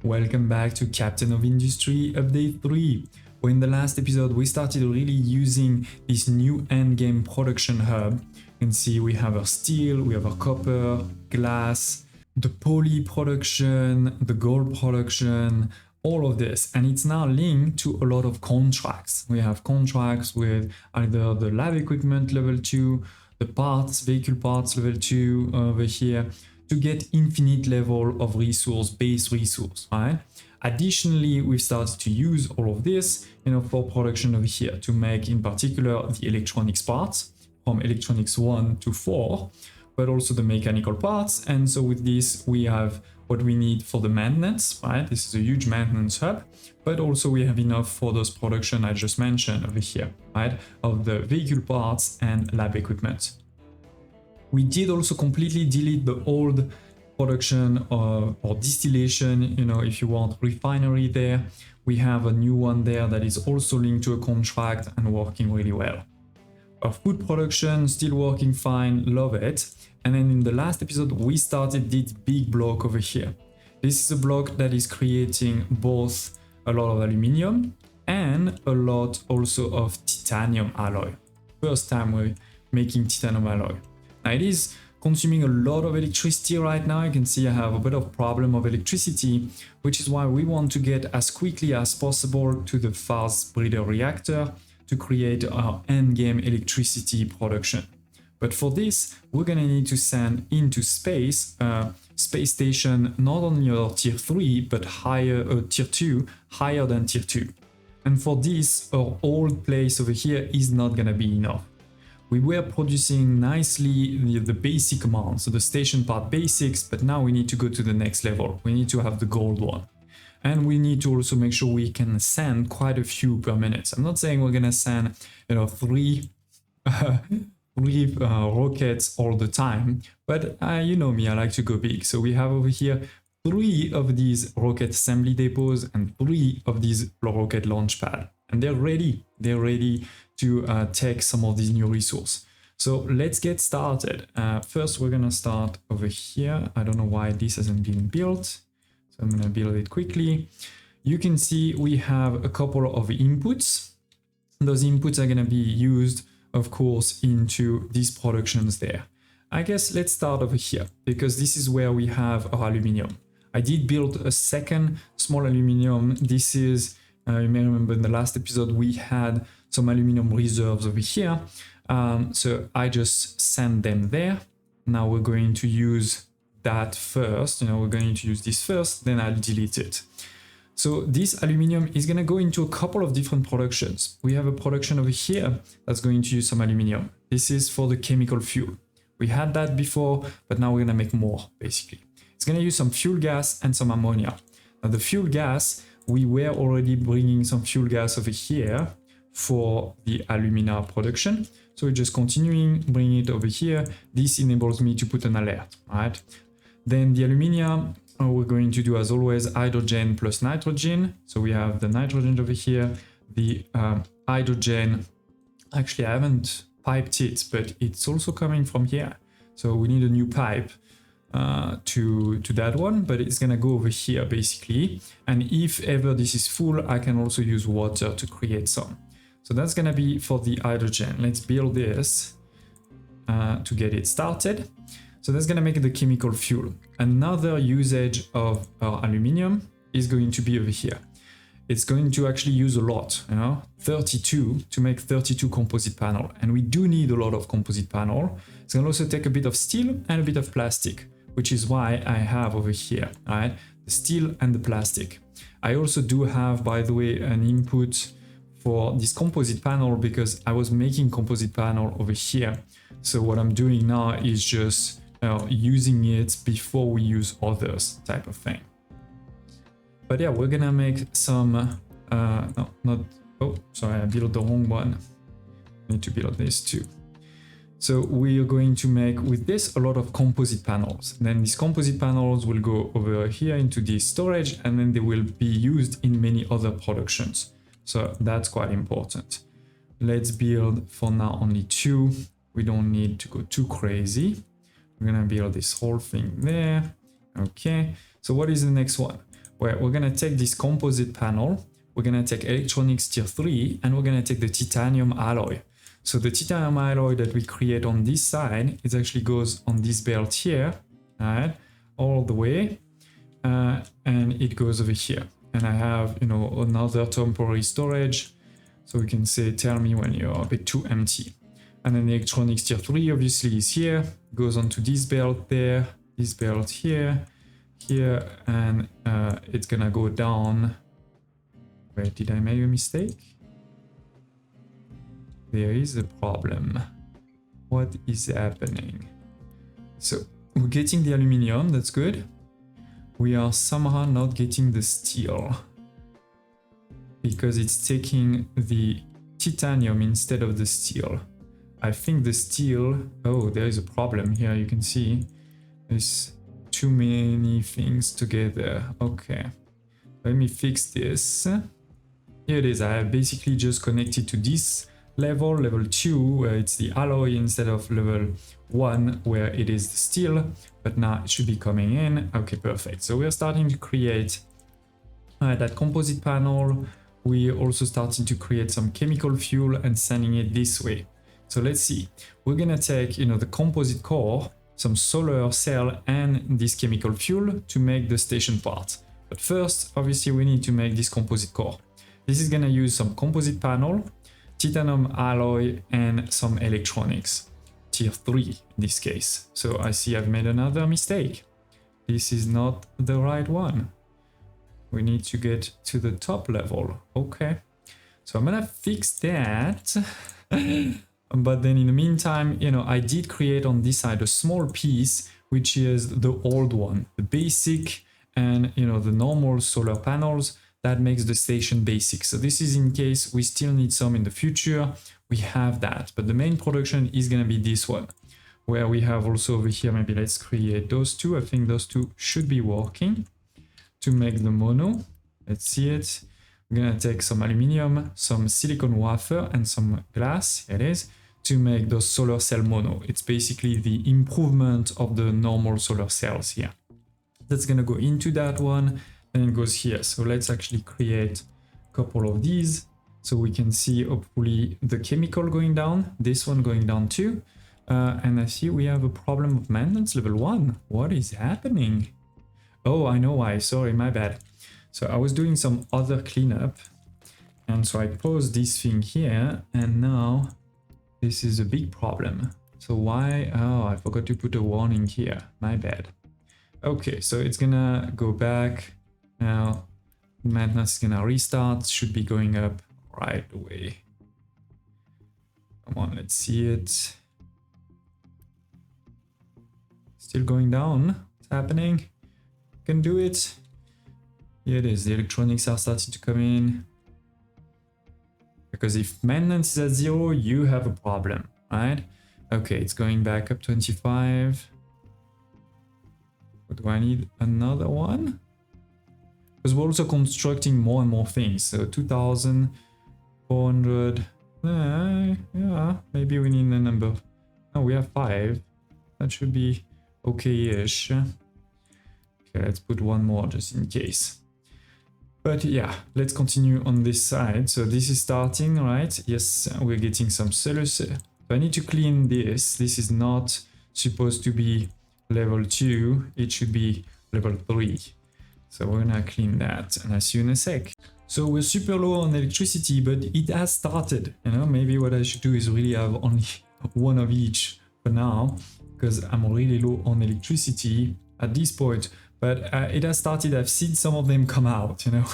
Welcome back to Captain of Industry Update 3, where in the last episode we started really using this new endgame production hub. You can see we have our steel, we have our copper, glass, the poly production, the gold production, all of this, and it's now linked to a lot of contracts. We have contracts with either the lab equipment level 2, the parts, vehicle parts level 2 over here, to get infinite level of base resource, right? Additionally, we've started to use all of this, for production over here to make, in particular, the electronics parts from electronics 1 to 4, but also the mechanical parts. And so with this, we have what we need for the maintenance, right? This is a huge maintenance hub, but also we have enough for those production I just mentioned over here, right? Of the vehicle parts and lab equipment. We did also completely delete the old production or distillation, if you want, refinery there. We have a new one there that is also linked to a contract and working really well. Our food production, still working fine, love it. And then in the last episode, we started this big block over here. This is a block that is creating both a lot of aluminium and a lot also of titanium alloy. First time we're making titanium alloy. Now it is consuming a lot of electricity right now. You can see I have a bit of problem of electricity, which is why we want to get as quickly as possible to the fast breeder reactor to create our endgame electricity production. But for this, we're gonna need to send into space space station, not only our tier 3, but higher, tier 2, higher than tier 2. And for this, our old place over here is not gonna be enough. We were producing nicely the basic amount, so the station part basics, but now we need to go to the next level. We need to have the gold one. And we need to also make sure we can send quite a few per minute. I'm not saying we're gonna send, three rockets all the time, but you know me, I like to go big. So we have over here 3 of these rocket assembly depots and 3 of these rocket launch pad. And they're ready to take some of these new resources. So let's get started. First, we're gonna start over here. I don't know why this hasn't been built, so I'm gonna build it quickly. You can see we have a couple of inputs. Those inputs are gonna be used, of course, into these productions there. I guess let's start over here, because this is where we have our aluminium. I did build a second small aluminium. This is, you may remember in the last episode, we had some aluminum reserves over here. So I just send them there. Now we're going to use that first. We're going to use this first, then I'll delete it. So this aluminum is going to go into a couple of different productions. We have a production over here that's going to use some aluminum. This is for the chemical fuel. We had that before, but now we're going to make more, basically. It's going to use some fuel gas and some ammonia. Now the fuel gas, we were already bringing some fuel gas over here for the alumina production. So we're just continuing, bringing it over here. This enables me to put an alert, right? Then the aluminium, we're going to do, as always, hydrogen plus nitrogen. So we have the nitrogen over here, the hydrogen. Actually, I haven't piped it, but it's also coming from here. So we need a new pipe to that one, but it's gonna go over here basically. And if ever this is full, I can also use water to create some. So that's gonna be for the hydrogen. Let's build this to get it started. So that's gonna make the chemical fuel. Another usage of our aluminium is going to be over here. It's going to actually use a lot, 32 to make 32 composite panel. And we do need a lot of composite panel. It's gonna also take a bit of steel and a bit of plastic, which is why I have over here, right? The steel and the plastic. I also do have, by the way, an input for this composite panel because I was making composite panel over here. So what I'm doing now is just using it before we use others type of thing. But yeah, we're gonna make some, oh, sorry, I built the wrong one. I need to build this too. So we are going to make with this a lot of composite panels. Then these composite panels will go over here into this storage, and then they will be used in many other productions. So that's quite important. Let's build for now only 2. We don't need to go too crazy. We're gonna build this whole thing there. Okay, so what is the next one? where we're gonna take this composite panel, we're gonna take electronics tier 3, and we're gonna take the titanium alloy. So the titanium alloy that we create on this side, it actually goes on this belt here, right, all the way, and it goes over here. And I have, you know, another temporary storage, so we can say, tell me when you're a bit too empty. And then the electronics tier 3 obviously is here, goes onto this belt there, this belt here, here, and it's gonna go down. Wait, did I make a mistake? There is a problem. What is happening? So we're getting the aluminium, that's good. We are somehow not getting the steel because it's taking the titanium instead of the steel. I think the steel, oh, there is a problem here. You can see there's too many things together. Okay, let me fix this. Here it is. I have basically just connected to this level 2, where it's the alloy, instead of level 1 where it is the steel, but now it should be coming in. Okay, perfect. So we're starting to create that composite panel. We're also starting to create some chemical fuel and sending it this way. So let's see, we're gonna take, you know, the composite core, some solar cell, and this chemical fuel to make the station part. But first, obviously, we need to make this composite core. This is gonna use some composite panel, titanium alloy, and some electronics, tier 3 in this case. So I see I've made another mistake. This is not the right one. We need to get to the top level. Okay, so I'm gonna fix that. But then in the meantime, you know, I did create on this side a small piece, which is the old one, the basic, and, you know, the normal solar panels that makes the station basic. So this is in case we still need some in the future, we have that. But the main production is going to be this one, where we have also over here, maybe let's create those two. I think those two should be working to make the mono. Let's see it. We're going to take some aluminum, some silicon wafer, and some glass. Here it is, to make those solar cell mono. It's basically the improvement of the normal solar cells here. That's gonna go into that one, and it goes here. So let's actually create a couple of these so we can see hopefully the chemical going down, this one going down too. And I see we have a problem of maintenance level 1. What is happening? Oh, I know why, sorry, my bad. So I was doing some other cleanup, and so I paused this thing here, and now this is a big problem. So why? Oh, I forgot to put a warning here. My bad. Okay, so it's gonna go back. Now, maintenance is gonna restart. Should be going up right away. Come on, let's see it. Still going down. What's happening? Can do it. Here it is. The electronics are starting to come in. Because if maintenance is at 0, you have a problem, right? Okay, it's going back up 25. But do I need another one? Because we're also constructing more and more things. So 2,400. Yeah, maybe we need a number. Oh, we have 5. That should be okay-ish. Okay, let's put one more just in case. But yeah, let's continue on this side. So this is starting, right? Yes, we're getting some cellulose. So I need to clean this. This is not supposed to be level 2. It should be level 3. So we're gonna clean that, and I'll see you in a sec. So we're super low on electricity, but it has started. You know, maybe what I should do is really have only one of each for now, because I'm really low on electricity at this point. But it has started. I've seen some of them come out. You know,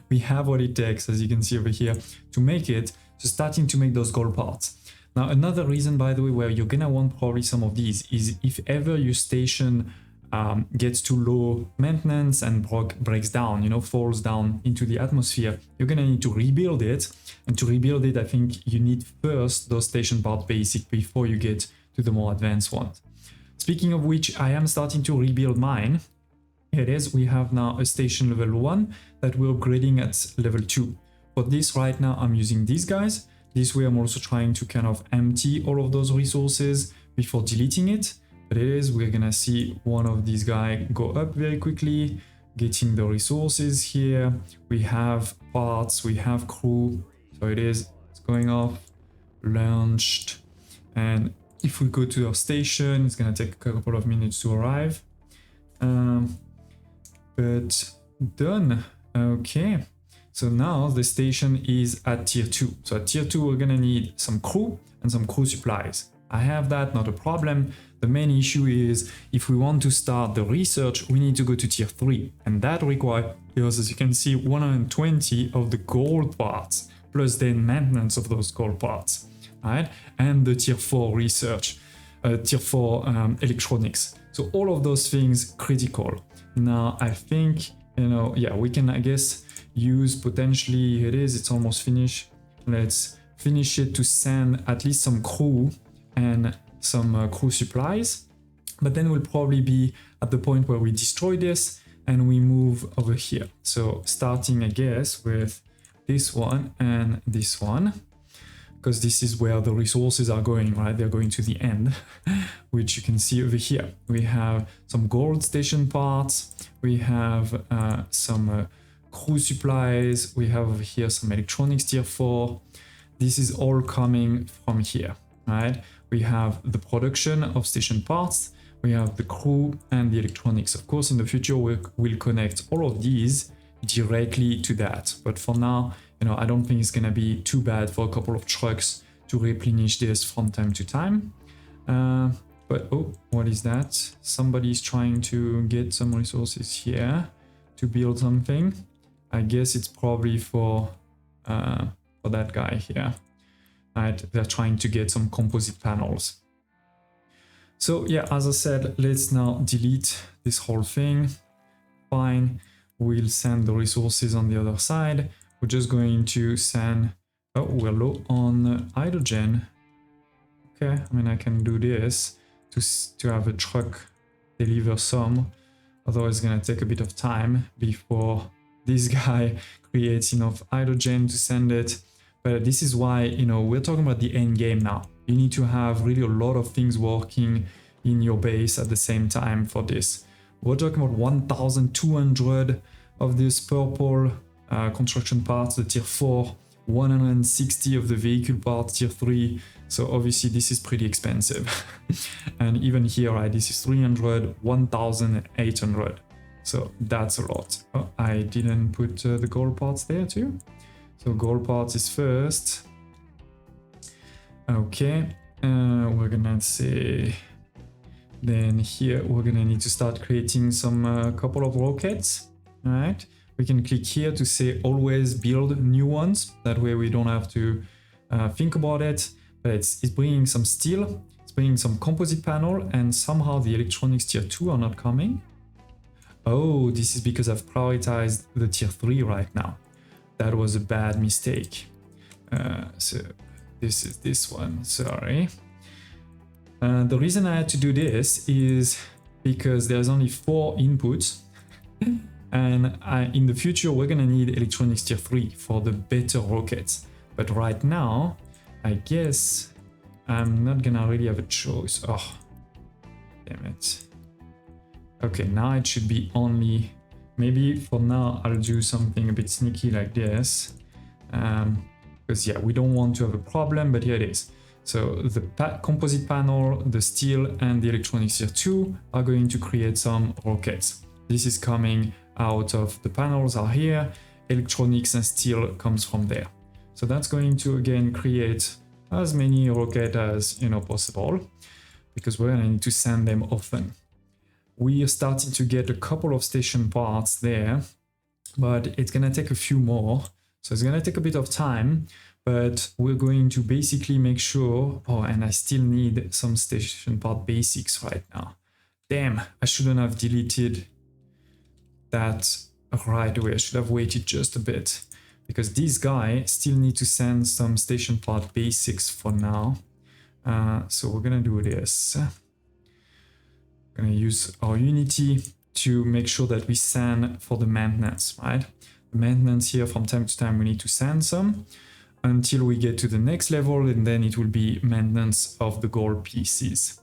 we have what it takes, as you can see over here, to make it. So starting to make those gold parts. Now, another reason, by the way, where you're gonna want probably some of these is if ever your station gets too low maintenance and breaks down, you know, falls down into the atmosphere, you're gonna need to rebuild it. And to rebuild it, I think you need first those station parts basic before you get to the more advanced ones. Speaking of which, I am starting to rebuild mine. Here it is. We have now a station level 1 that we're upgrading at level 2. For this right now, I'm using these guys. This way, I'm also trying to kind of empty all of those resources before deleting it. But it is, we're gonna see one of these guys go up very quickly. getting the resources here. We have parts, we have crew. So it's going off, launched. And if we go to our station, it's gonna take a couple of minutes to arrive. But done. Okay. So now the station is at tier 2. So at tier 2, we're gonna need some crew and some crew supplies. I have that, not a problem. The main issue is if we want to start the research, we need to go to tier 3. And that requires, as you can see, 120 of the gold parts, plus then maintenance of those gold parts, right? And the tier 4 research, tier 4 electronics. So all of those things critical. Now, I think, yeah, we can, I guess, use potentially, it's almost finished. Let's finish it to send at least some crew and some crew supplies. But then we'll probably be at the point where we destroy this and we move over here. So starting, I guess, with this one and this one, because this is where the resources are going, right? They're going to the end, which you can see over here. We have some gold station parts. We have some crew supplies. We have over here some electronics tier 4. This is all coming from here, right? We have the production of station parts. We have the crew and the electronics. Of course, in the future, we'll connect all of these directly to that. But for now, I don't think it's gonna be too bad for a couple of trucks to replenish this from time to time. But oh, what is that? Somebody's trying to get some resources here to build something. I guess it's probably for that guy here. Right, they're trying to get some composite panels. So yeah, as I said, let's now delete this whole thing. Fine, we'll send the resources on the other side. We're just going to send, oh, we're low on hydrogen. Okay, I mean, I can do this to have a truck deliver some, otherwise it's gonna take a bit of time before this guy creates enough hydrogen to send it. But this is why, we're talking about the end game now. You need to have really a lot of things working in your base at the same time for this. We're talking about 1,200 of this purple construction parts, the tier 4, 160 of the vehicle parts, tier 3. So obviously this is pretty expensive. And even here, right, this is 300, 1,800. So that's a lot. Oh, I didn't put the gold parts there too. So gold parts is first. Okay, we're gonna say, then here we're gonna need to start creating some couple of rockets, all right? We can click here to say always build new ones. That way we don't have to think about it, but it's bringing some steel, it's bringing some composite panel, and somehow the electronics tier 2 are not coming. Oh, this is because I've prioritized the tier 3 right now. That was a bad mistake. So this is this one, sorry. The reason I had to do this is because there's only 4 inputs. And in the future, we're gonna need electronics tier 3 for the better rockets. But right now, I guess I'm not gonna really have a choice. Oh, damn it. Okay, now it should be only, maybe for now, I'll do something a bit sneaky like this. Because yeah, we don't want to have a problem, but here it is. So the composite panel, the steel, and the electronics tier 2 are going to create some rockets. This is coming out of the panels are here, electronics and steel comes from there. So that's going to again create as many rockets as possible, because we're gonna need to send them often. We are starting to get a couple of station parts there, but it's gonna take a few more. So it's gonna take a bit of time, but we're going to basically make sure, oh, and I still need some station part basics right now. Damn, I shouldn't have deleted that right away. I should have waited just a bit, because this guy still need to send some station part basics for now. So we're gonna do this. We're gonna use our Unity to make sure that we send for the maintenance, right? The maintenance here, from time to time, we need to send some until we get to the next level, and then it will be maintenance of the gold pieces.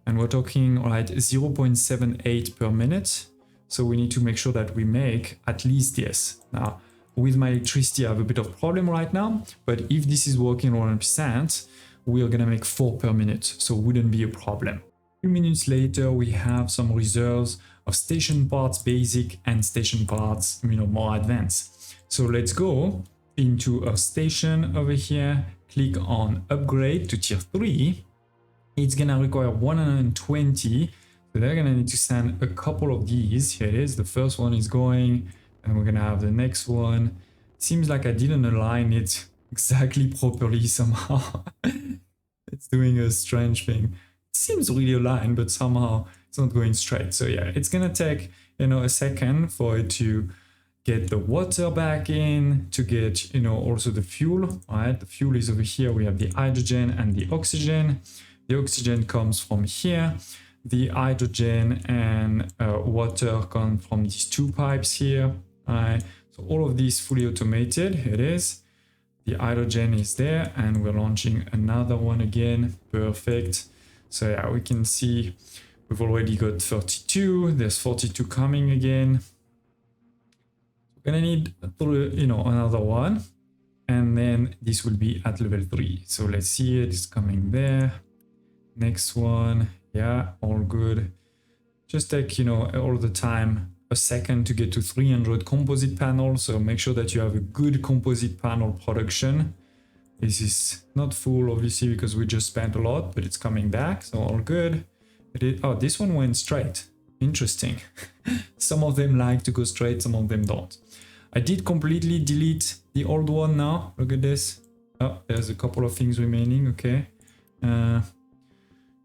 And we're talking, right, 0.78 per minute. So we need to make sure that we make at least this. Now, with my electricity, I have a bit of problem right now, but if this is working 100%, we are gonna make 4 per minute, so it wouldn't be a problem. A few minutes later, we have some reserves of station parts basic and station parts, more advanced. So let's go into a station over here, click on upgrade to tier 3. It's gonna require 120. So they're gonna need to send a couple of these. Here it is, the first one is going, and we're gonna have the next one. Seems like I didn't align it exactly properly somehow. It's doing a strange thing. It seems really aligned, but somehow it's not going straight. So yeah, it's gonna take, a second for it to get the water back in, to get, also the fuel, right? The fuel is over here. We have the hydrogen and the oxygen. The oxygen comes from here. The hydrogen and water come from these 2 pipes here. So all of these fully automated. Here it is. The hydrogen is there, and we're launching another one again. Perfect. So yeah, we can see we've already got 32. There's 42 coming again. We're gonna need, another one, and then this will be at level 3. So let's see it. It's coming there. Next one. Yeah, all good. Just take, all the time, a second to get to 300 composite panels. So make sure that you have a good composite panel production. This is not full, obviously, because we just spent a lot, but it's coming back. So all good. Oh, this one went straight. Interesting. Some of them like to go straight, some of them don't. I did completely delete the old one now. Look at this. Oh, there's a couple of things remaining. Okay.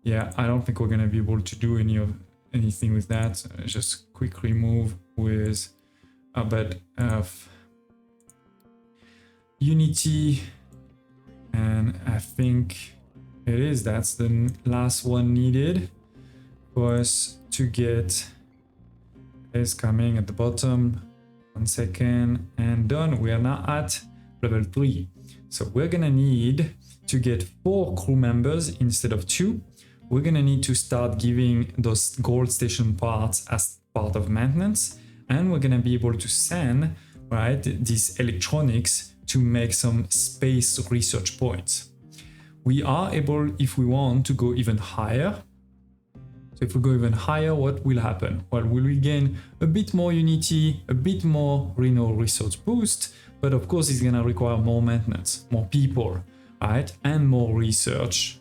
Yeah, I don't think we're gonna be able to do anything with that. Just quick remove with a bit of Unity, and I think it is. That's the last one needed for us to get. It's coming at the bottom. 1 second, and done. We are now at level 3. So we're gonna need to get 4 crew members instead of 2. We're gonna need to start giving those gold station parts as part of maintenance, and we're gonna be able to send, right, these electronics to make some space research points. We are able, if we want, to go even higher. So if we go even higher, what will happen? Well, will we gain a bit more Unity, a bit more research boost, but of course it's gonna require more maintenance, more people, right, and more research,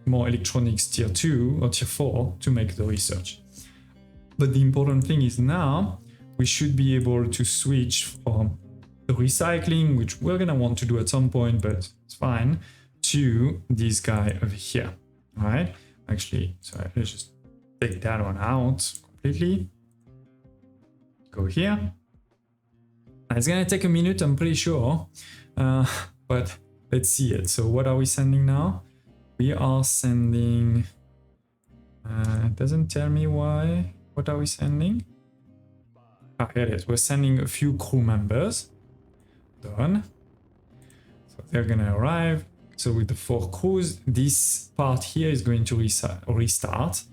more electronics tier 2 or tier 4 to make the research. But the important thing is now we should be able to switch from the recycling, which we're gonna want to do at some point, but it's fine, to this guy over here, all right? Actually, sorry, let's just take that one out completely. Go here. It's gonna take a minute, I'm pretty sure, but let's see it. So what are we sending now? We are sending, it doesn't tell me why. What are we sending? Ah, here it is. We're sending a few crew members. Done. So they're gonna arrive. So with the 4 crews, this part here is going to restart.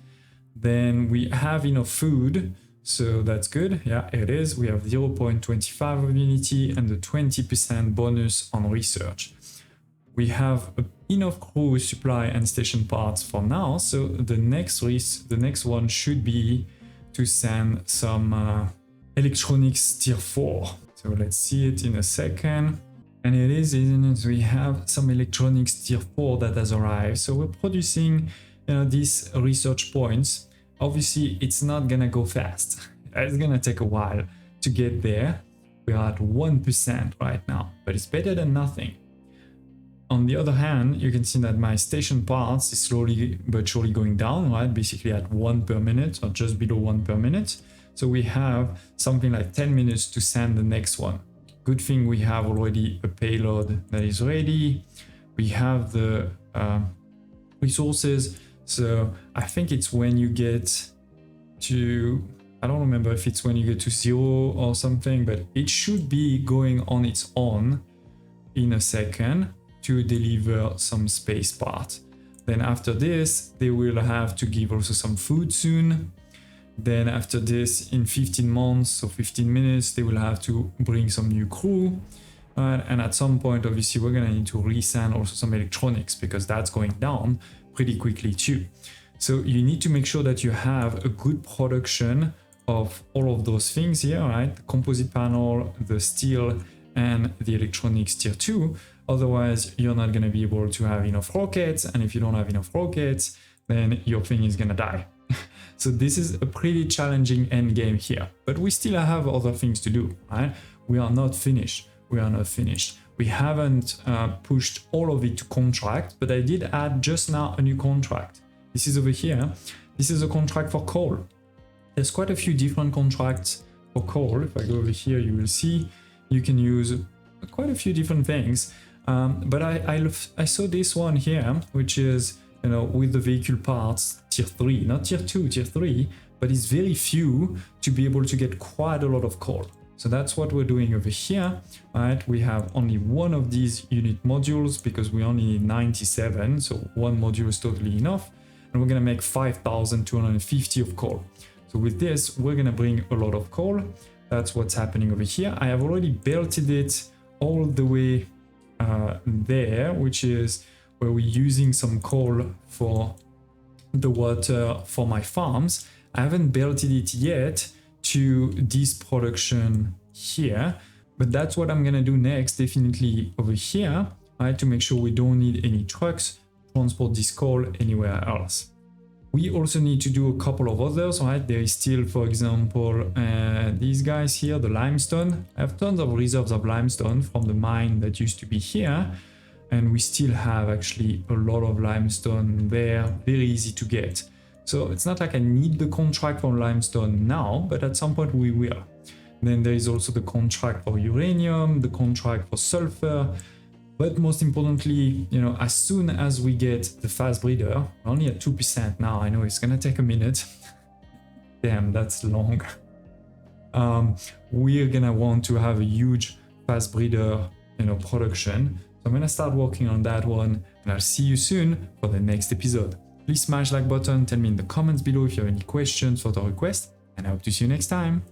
Then we have enough food, so that's good. Yeah, it is. We have 0.25 of Unity and the 20% bonus on research. We have enough crew supply and station parts for now, so the next one should be to send some electronics tier 4. So let's see it in a second. And it is, isn't it? We have some electronics tier 4 that has arrived. So we're producing these research points. Obviously, it's not gonna go fast. It's gonna take a while to get there. We are at 1% right now, but it's better than nothing. On the other hand, you can see that my station parts is slowly but surely going down, right? Basically at 1 per minute or just below 1 per minute. So we have something like 10 minutes to send the next one. Good thing we have already a payload that is ready. We have the resources. So I think it's when you get to, I don't remember if it's when you get to 0 or something, but it should be going on its own in a second to deliver some space part. Then after this, they will have to give also some food soon. Then after this, in 15 months or 15 minutes, they will have to bring some new crew. And at some point, obviously, we're gonna need to resend also some electronics because that's going down pretty quickly too. So you need to make sure that you have a good production of all of those things here, right? The composite panel, the steel, and the electronics tier 2. Otherwise, you're not gonna be able to have enough rockets. And if you don't have enough rockets, then your thing is gonna die. So this is a pretty challenging end game here, but we still have other things to do, right? We are not finished. We are not finished. We haven't pushed all of it to contract, but I did add just now a new contract. This is over here. This is a contract for coal. There's quite a few different contracts for coal. If I go over here, you will see you can use quite a few different things. But I saw this one here, which is, you know, with the vehicle parts, tier 3, not tier 2, tier 3, but it's very few to be able to get quite a lot of coal. So that's what we're doing over here, right? We have only one of these unit modules because we only need 97, so one module is totally enough. And we're gonna make 5,250 of coal. So with this, we're gonna bring a lot of coal. That's what's happening over here. I have already belted it all the way there, which is where we're using some coal for the water for my farms. I haven't belted it yet to this production here, but that's what I'm gonna do next, definitely over here, right, to make sure we don't need any trucks to transport this coal anywhere else. We also need to do a couple of others, right? There is still, for example, these guys here, the limestone. I have tons of reserves of limestone from the mine that used to be here, and we still have actually a lot of limestone there, very easy to get. So it's not like I need the contract for limestone now, but at some point we will. Then there is also the contract for uranium, the contract for sulfur, but most importantly, you know, as soon as we get the fast breeder, we're only at 2% now. I know it's gonna take a minute. Damn, that's long. We're gonna want to have a huge fast breeder, you know, production. So I'm gonna start working on that one, and I'll see you soon for the next episode. Please smash like button, tell me in the comments below if you have any questions or the request, and I hope to see you next time.